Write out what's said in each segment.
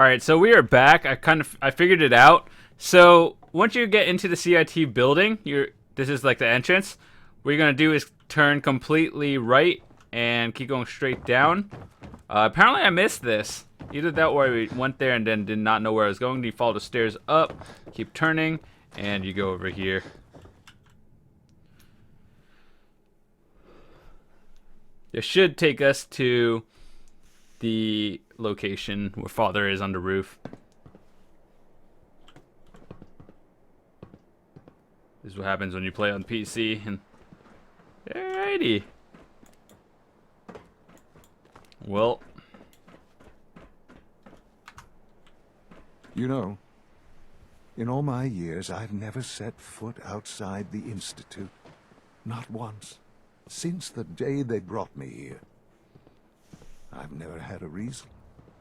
All right, so we are back. I figured it out. So once you get into the CIT building, this is like the entrance. What you're gonna do is turn completely right and keep going straight down. Apparently, I missed this. Either that or I went there and then did not know where I was going. You follow the stairs up, keep turning, and you go over here. It should take us to the location where Father is on the roof. This is what happens when you play on PC. And alrighty. Well, you know, in all my years, I've never set foot outside the Institute. Not once. Since the day they brought me here. I've never had a reason.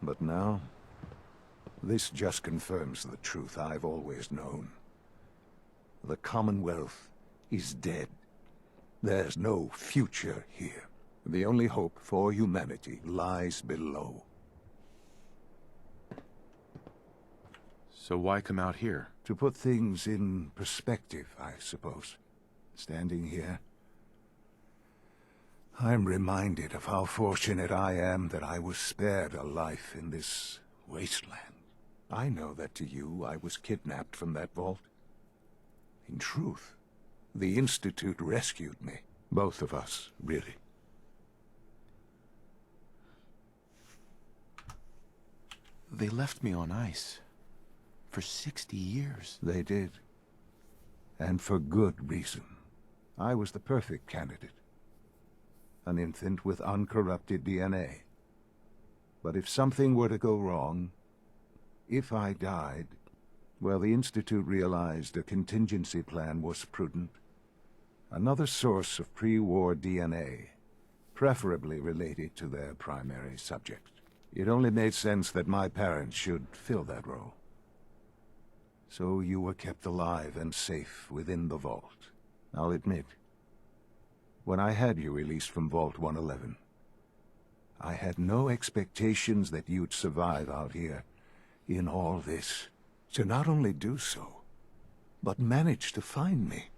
But now, this just confirms the truth I've always known. The Commonwealth is dead. There's no future here. The only hope for humanity lies below. So why come out here? To put things in perspective, I suppose. Standing here, I'm reminded of how fortunate I am that I was spared a life in this wasteland. I know that to you, I was kidnapped from that vault. In truth, the Institute rescued me. Both of us, really. They left me on ice. For 60 years. They did. And for good reason. I was the perfect candidate. An infant with uncorrupted DNA. But if something were to go wrong, if I died, well, the Institute realized a contingency plan was prudent. Another source of pre-war DNA, preferably related to their primary subject. It only made sense that my parents should fill that role. So you were kept alive and safe within the vault. I'll admit, when I had you released from Vault 111, I had no expectations that you'd survive out here in all this. To not only do so, but manage to find me.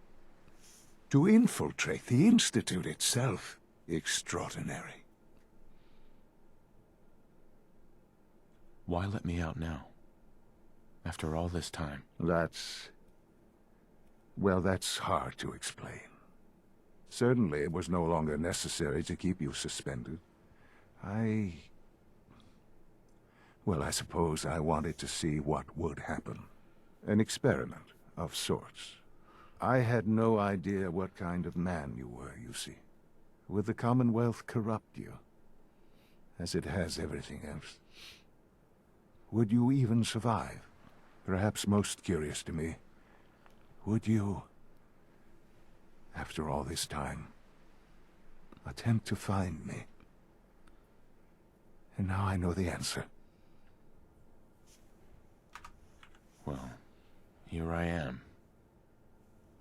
To infiltrate the Institute itself. Extraordinary. Why let me out now? After all this time. Well, that's hard to explain. Certainly it was no longer necessary to keep you suspended. Well, I suppose I wanted to see what would happen. An experiment of sorts. I had no idea what kind of man you were, you see. Would the Commonwealth corrupt you? As it has everything else? Would you even survive? Perhaps most curious to me, would you, after all this time, attempt to find me? And now I know the answer. Well, here I am.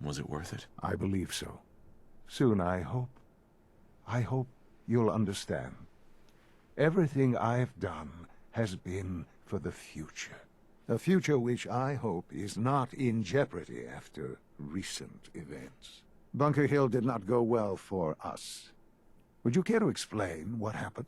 Was it worth it? I believe so. Soon, I hope you'll understand. Everything I've done has been for the future. A future which I hope is not in jeopardy after recent events. Bunker Hill did not go well for us. Would you care to explain what happened?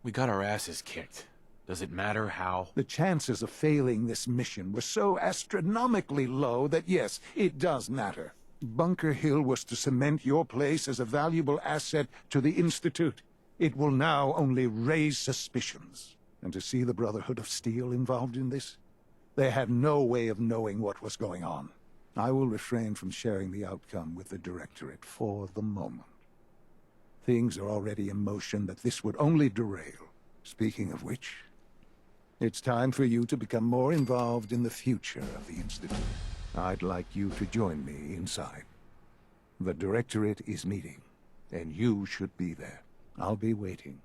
We got our asses kicked. Does it matter how? The chances of failing this mission were so astronomically low that yes, it does matter. Bunker Hill was to cement your place as a valuable asset to the Institute. It will now only raise suspicions. And to see the Brotherhood of Steel involved in this? They had no way of knowing what was going on. I will refrain from sharing the outcome with the Directorate for the moment. Things are already in motion that this would only derail. Speaking of which, it's time for you to become more involved in the future of the Institute. I'd like you to join me inside. The Directorate is meeting, and you should be there. I'll be waiting.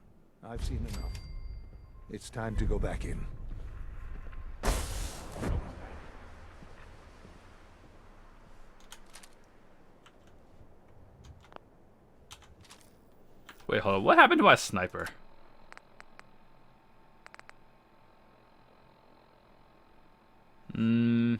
I've seen enough. It's time to go back in. Wait, hold on. What happened to my sniper? Hmm.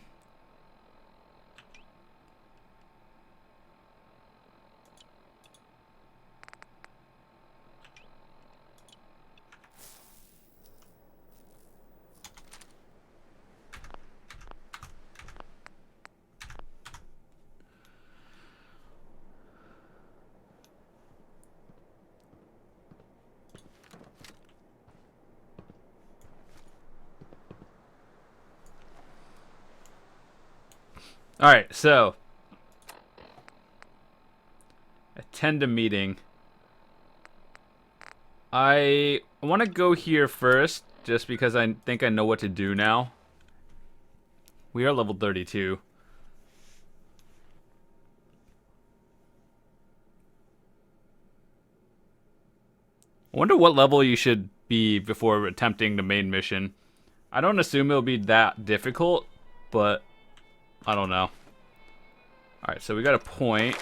Alright, so attend a meeting. I want to go here first, just because I think I know what to do now. We are level 32. I wonder what level you should be before attempting the main mission. I don't assume it'll be that difficult, but I don't know. Alright, so we got a point.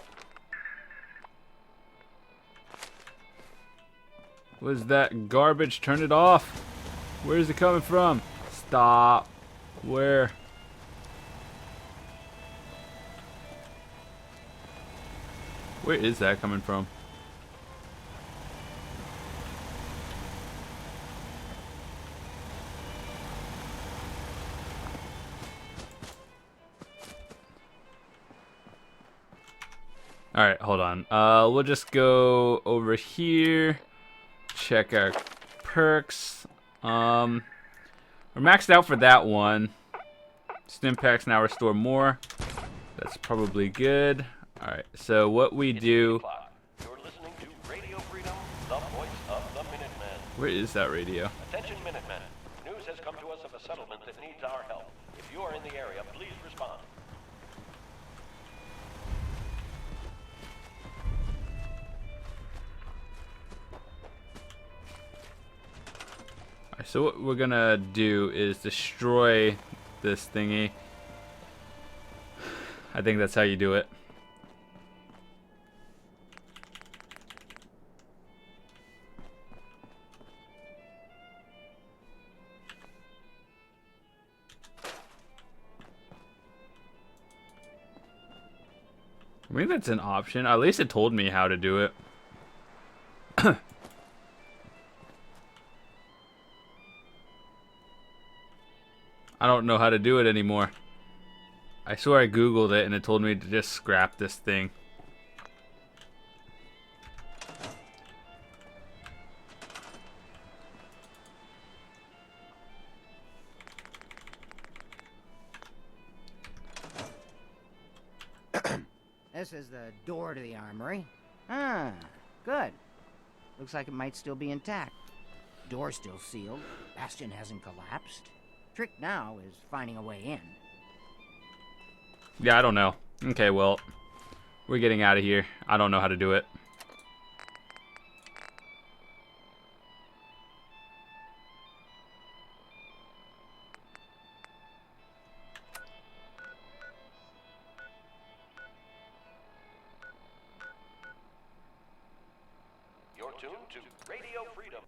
What is that garbage? Turn it off. Where is it coming from? Stop. Where? Where is that coming from? Alright, hold on. We'll just go over here. Check our perks. We're maxed out for that one. Stim packs now restore more. That's probably good. Alright, so what we do... You're listening to Radio Freedom, the voice of the Minutemen. Where is that radio? Attention Minutemen. News has come to us of a settlement that needs our help. If you are in the area, please respond. Alright, so what we're gonna do is destroy this thingy. I think that's how you do it. I think that's an option. At least it told me how to do it. I don't know how to do it anymore. I swear I googled it and it told me to just scrap this thing. This is the door to the armory. Ah, good. Looks like it might still be intact. Door's still sealed. Bastion hasn't collapsed. Trick now is finding a way in. Yeah, I don't know. Okay, well, we're getting out of here. I don't know how to do it. You're tuned to Radio Freedom.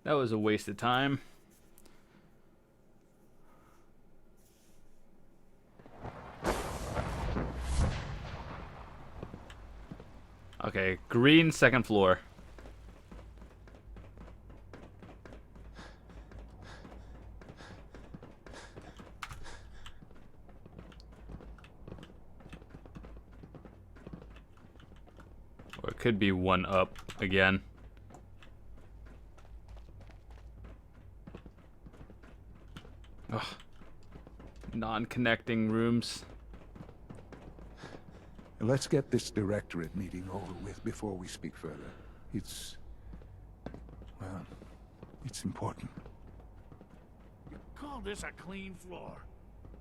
That was a waste of time. Okay, green second floor. Or it could be one up again. Ugh. Non-connecting rooms. Let's get this Directorate meeting over with before we speak further. It's... well, it's important. You call this a clean floor?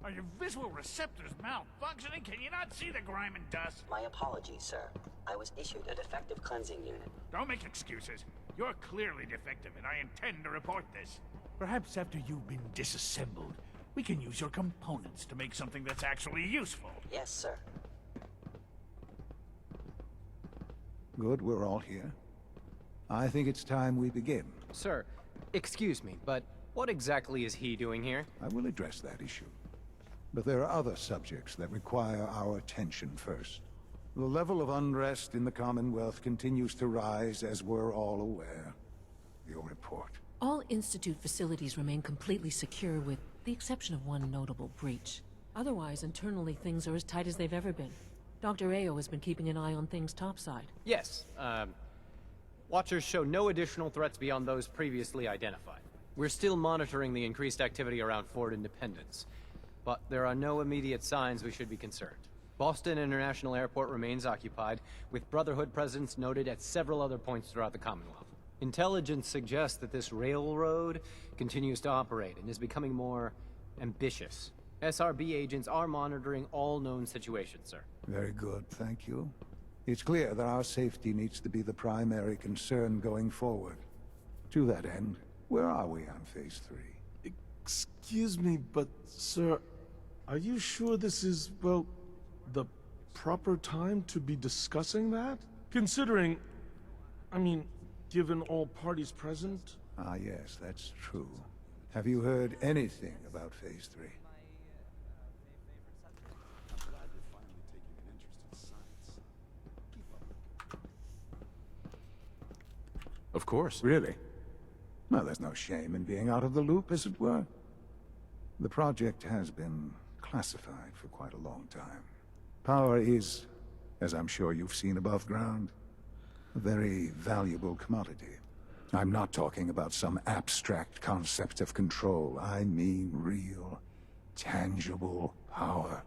Are your visual receptors malfunctioning? Can you not see the grime and dust? My apologies, sir. I was issued a defective cleansing unit. Don't make excuses. You're clearly defective, and I intend to report this. Perhaps after you've been disassembled, We can use your components to make something that's actually useful. Yes, sir. Good, we're all here. I think it's time we begin. Sir, excuse me, but what exactly is he doing here? I will address that issue. But there are other subjects that require our attention first. The level of unrest in the Commonwealth continues to rise, as we're all aware. Your report. All Institute facilities remain completely secure with the exception of one notable breach. Otherwise, internally things are as tight as they've ever been. Dr. Ao has been keeping an eye on things topside. Yes, Watchers show no additional threats beyond those previously identified. We're still monitoring the increased activity around Fort Independence, but there are no immediate signs we should be concerned. Boston International Airport remains occupied, with Brotherhood presence noted at several other points throughout the Commonwealth. Intelligence suggests that this railroad continues to operate and is becoming more ambitious. SRB agents are monitoring all known situations, sir. Very good, thank you. It's clear that our safety needs to be the primary concern going forward. To that end, where are we on Phase 3? Excuse me, but sir, are you sure this is, well, the proper time to be discussing that? Considering, I mean, given all parties present? Ah, yes, that's true. Have you heard anything about Phase 3? Of course. Really? Well, there's no shame in being out of the loop, as it were. The project has been classified for quite a long time. Power is, as I'm sure you've seen above ground, a very valuable commodity. I'm not talking about some abstract concept of control. I mean real, tangible power.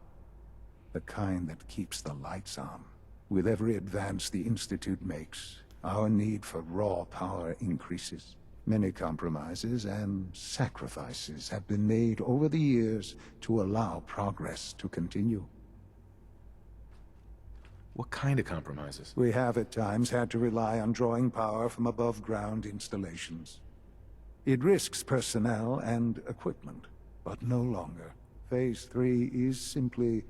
The kind that keeps the lights on. With every advance the Institute makes, our need for raw power increases. Many compromises and sacrifices have been made over the years to allow progress to continue. What kind of compromises? We have at times had to rely on drawing power from above-ground installations. It risks personnel and equipment, but no longer. Phase 3 is simply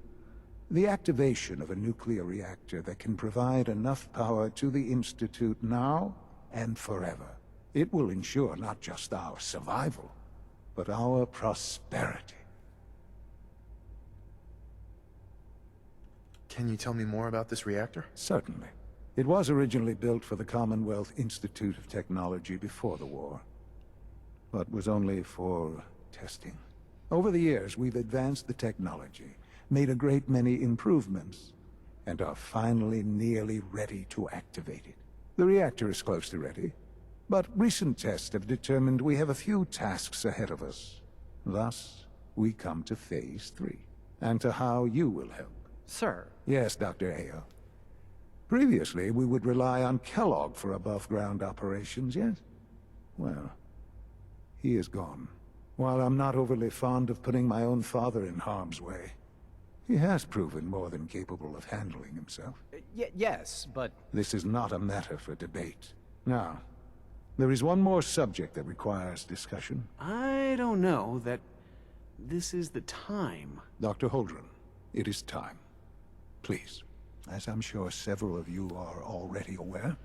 the activation of a nuclear reactor that can provide enough power to the Institute now and forever. It will ensure not just our survival, but our prosperity. Can you tell me more about this reactor? Certainly. It was originally built for the Commonwealth Institute of Technology before the war, but was only for testing. Over the years, we've advanced the technology, made a great many improvements, and are finally nearly ready to activate it. The reactor is close to ready, but recent tests have determined we have a few tasks ahead of us. Thus, we come to Phase 3, and to how you will help. Sir. Yes, Dr. Ao. Previously, we would rely on Kellogg for above-ground operations, yes? Well, he is gone. While I'm not overly fond of putting my own father in harm's way, he has proven more than capable of handling himself. Yes, but... This is not a matter for debate. Now, there is one more subject that requires discussion. I don't know that this is the time. Dr. Holdren, it is time. Please, as I'm sure several of you are already aware,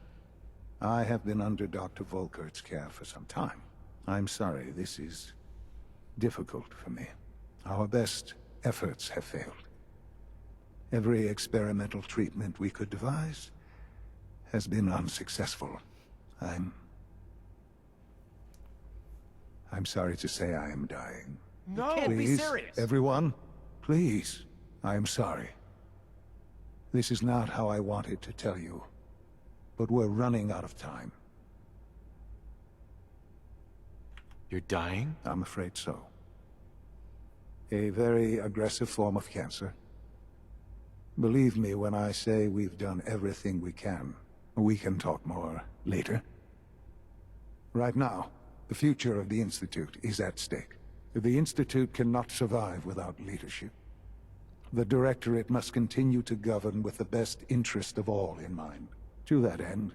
I have been under Dr. Volkert's care for some time. I'm sorry, this is difficult for me. Our best efforts have failed. Every experimental treatment we could devise has been unsuccessful. I'm sorry to say I am dying. No! Can't be serious! Everyone, please. I am sorry. This is not how I wanted to tell you, but we're running out of time. You're dying? I'm afraid so. A very aggressive form of cancer. Believe me when I say we've done everything we can. We can talk more later. Right now, the future of the Institute is at stake. The Institute cannot survive without leadership. The Directorate must continue to govern with the best interest of all in mind. To that end,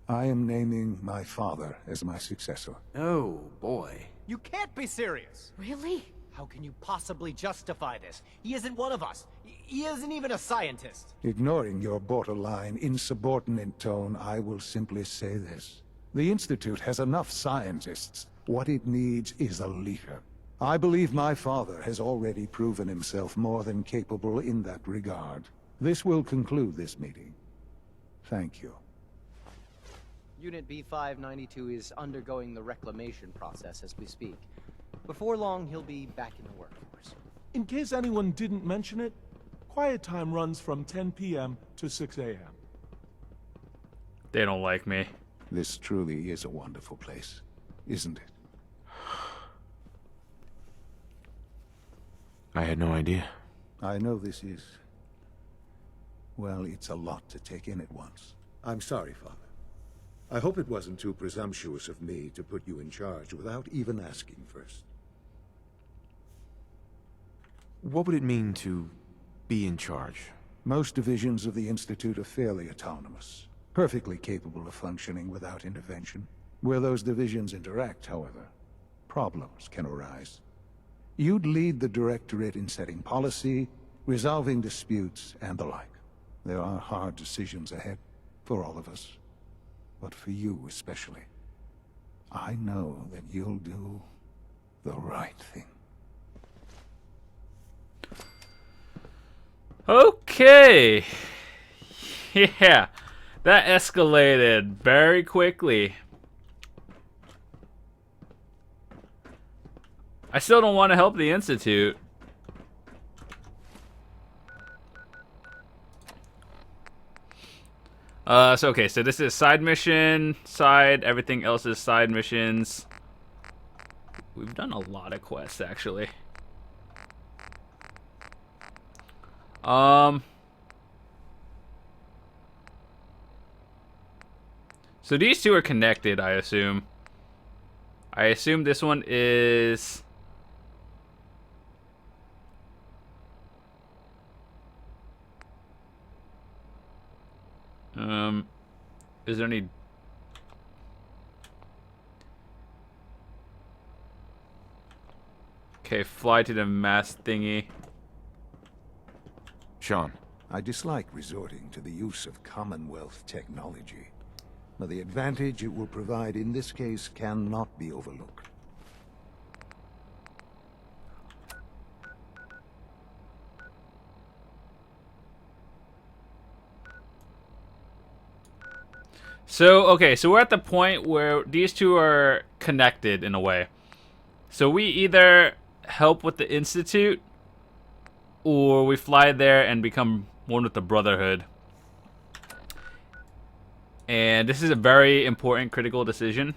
I am naming my father as my successor. Oh, boy. You can't be serious! Really? How can you possibly justify this? He isn't one of us. He isn't even a scientist. Ignoring your borderline, insubordinate tone, I will simply say this. The Institute has enough scientists. What it needs is a leader. I believe my father has already proven himself more than capable in that regard. This will conclude this meeting. Thank you. Unit B592 is undergoing the reclamation process as we speak. Before long, he'll be back in the workforce. In case anyone didn't mention it, quiet time runs from 10 p.m. to 6 a.m. They don't like me. This truly is a wonderful place, isn't it? I had no idea. I know this is... well, it's a lot to take in at once. I'm sorry, Father. I hope it wasn't too presumptuous of me to put you in charge without even asking first. What would it mean to be in charge? Most divisions of the Institute are fairly autonomous, perfectly capable of functioning without intervention. Where those divisions interact, however, problems can arise. You'd lead the Directorate in setting policy, resolving disputes, and the like. There are hard decisions ahead for all of us, but for you especially. I know that you'll do the right thing. Okay. Yeah, that escalated very quickly. I still don't want to help the Institute. So this is side mission, everything else is side missions. We've done a lot of quests, actually. So these two are connected, I assume. I assume this one is... is there any... Okay, fly to the mast thingy. Sean. I dislike resorting to the use of Commonwealth technology, but the advantage it will provide in this case cannot be overlooked. So, okay, so we're at the point where these two are connected in a way. So we either help with the Institute, or we fly there and become one with the Brotherhood. And this is a very important, critical decision.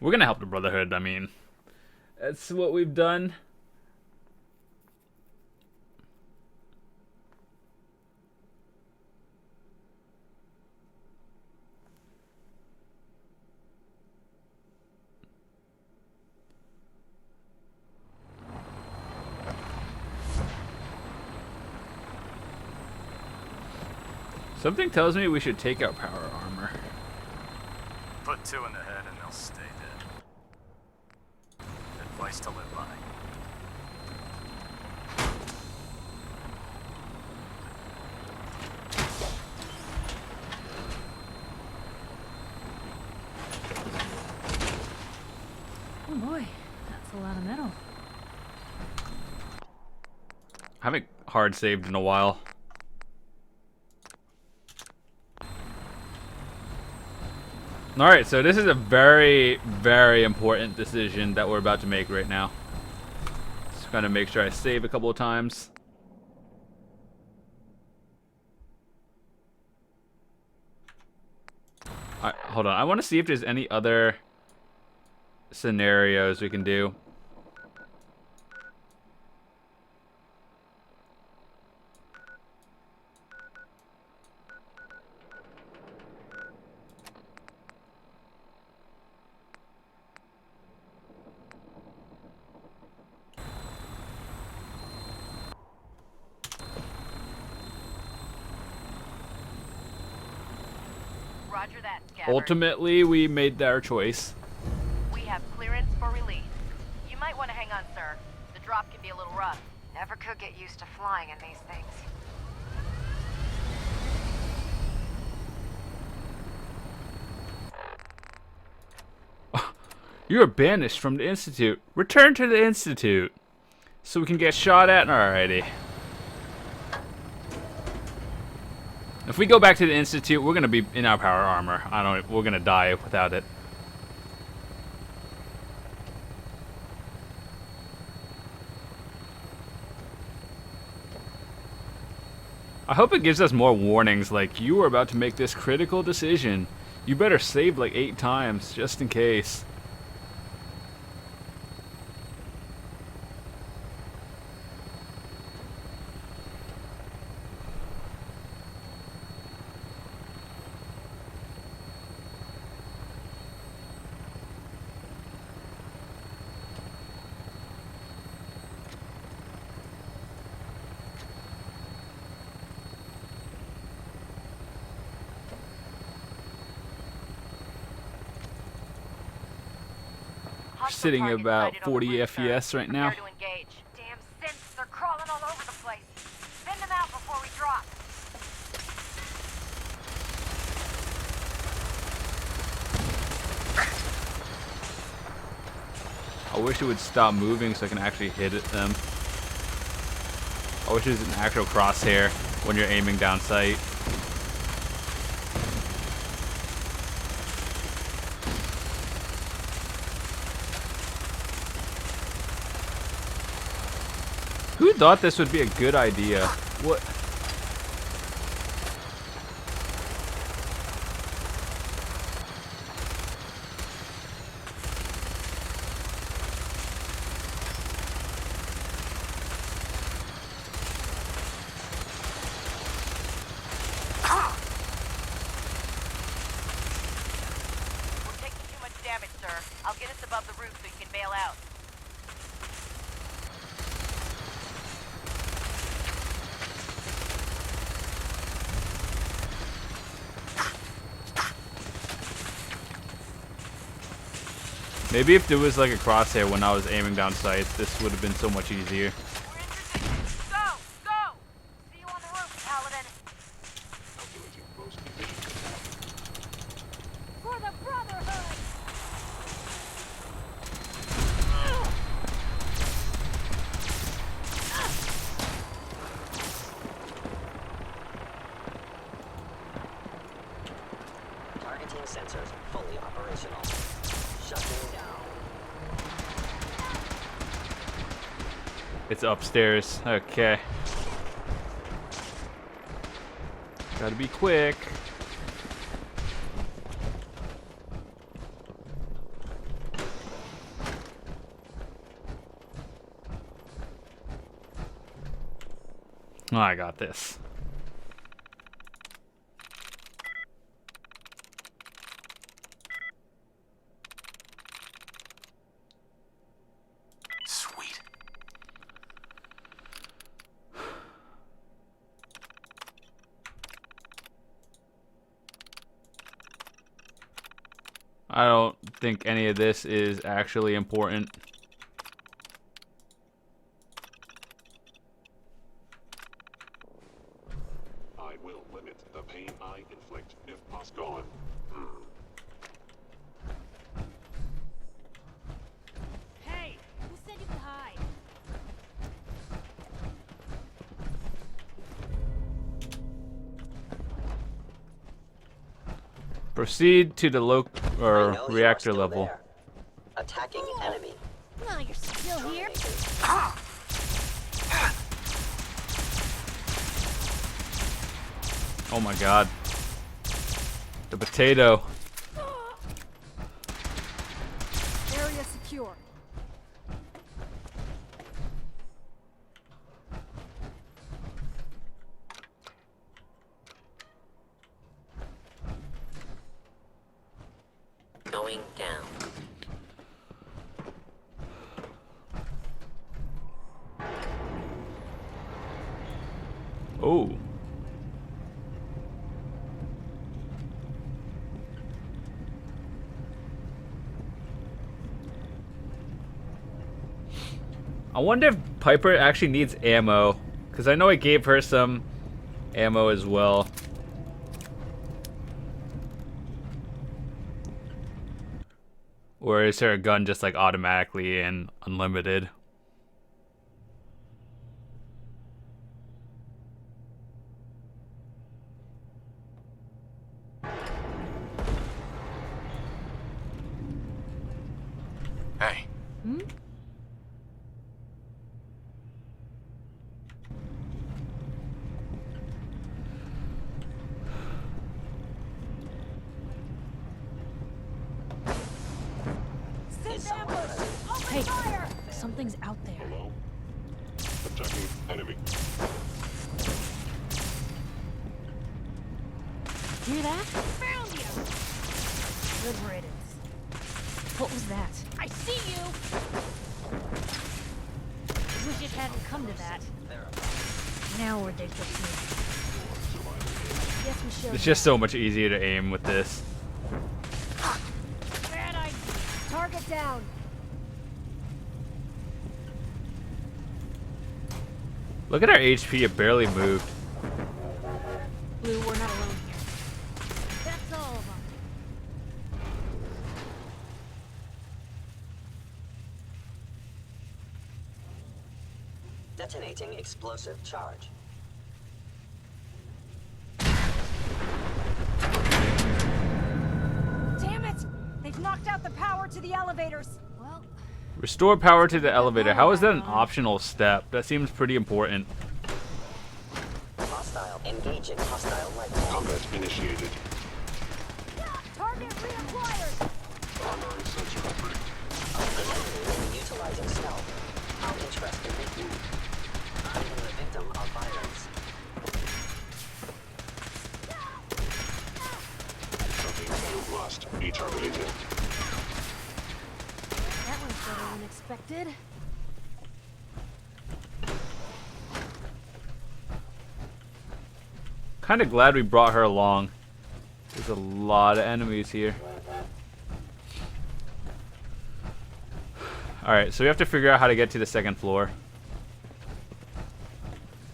We're gonna help the Brotherhood, I mean. That's what we've done. Something tells me we should take out power armor. Put two in the head and they'll stay dead. Advice to live by. Oh boy, that's a lot of metal. I haven't hard saved in a while. Alright, so this is a very, very important decision that we're about to make right now. Just gotta make sure I save a couple of times. Alright, hold on. I want to see if there's any other scenarios we can do. Roger that, Scabbard. Ultimately, we made our choice. We have clearance for release. You might want to hang on, sir. be a little rough. Never could get used to flying in these things. You are banished from the Institute. Return to the Institute. So we can get shot at? Alrighty. If we go back to the Institute, we're gonna be in our power armor. We're gonna die without it. I hope it gives us more warnings, like, you are about to make this critical decision. You better save like 8 times, just in case. We're sitting at about 40 FPS right now. Damn synths, they're crawling all over the place. Send them out before we drop. I wish it would stop moving so I can actually hit them. I wish it was an actual crosshair when you're aiming down sight. Who thought this would be a good idea? What? We're taking too much damage, sir. I'll get us above the roof so you can bail out. Maybe if there was like a crosshair when I was aiming down sights, this would have been so much easier. Go! Go! See you on the roof, Paladin. For the Brotherhood! Targeting sensors fully operational. Shutting down. It's upstairs. Okay. Gotta be quick. Oh, I got this. Sweet. I don't think any of this is actually important. I will limit the pain I inflict if possible. Hey! Who said you could hide? Proceed to the I know you are reactor still level. there. Attacking enemy. No, you're still here? Oh my god. The potato. Area secure. Going down. Oh. I wonder if Piper actually needs ammo, because I know I gave her some ammo as well. Or is her gun just like automatically and unlimited? Hey. Hmm? Hey, something's out there. Hello? Attacking enemy. Hear that? Found you! Good riddance. What was that? I see you! Wish it hadn't come to that. Now where'd they put me? Guess we should. It's just so much easier to aim with this. Bad idea. Target down. Look at our HP, it barely moved. Blue, we're not alone here. That's all of them. Detonating explosive charge. Damn it! They've knocked out the power to the elevators. Well, Restore power to the elevator. How is that an optional step? That seems pretty important. Hostile. Engaging hostile light. Combat initiated. Target reacquired. Primary sensor upgrade. Utilizing stealth. How interesting. I am the victim of violence. Something you must be terminated. that was better than expected. Kind of glad we brought her along. There's a lot of enemies here. Alright, so we have to figure out how to get to the second floor.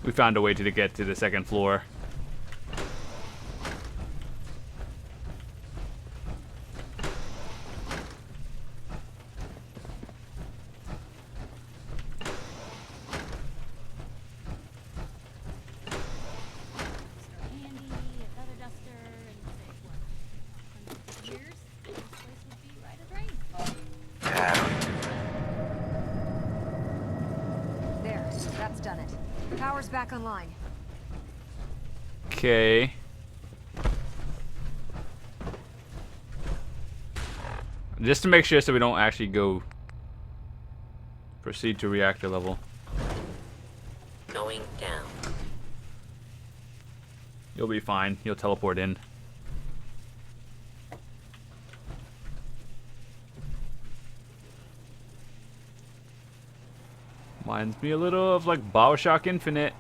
We found a way to get to the second floor. There, that's done it. Power's back online. Okay. Just to make sure so we don't actually go proceed to reactor level. Going down. You'll be fine. You'll teleport in. Reminds me a little of like BioShock Infinite.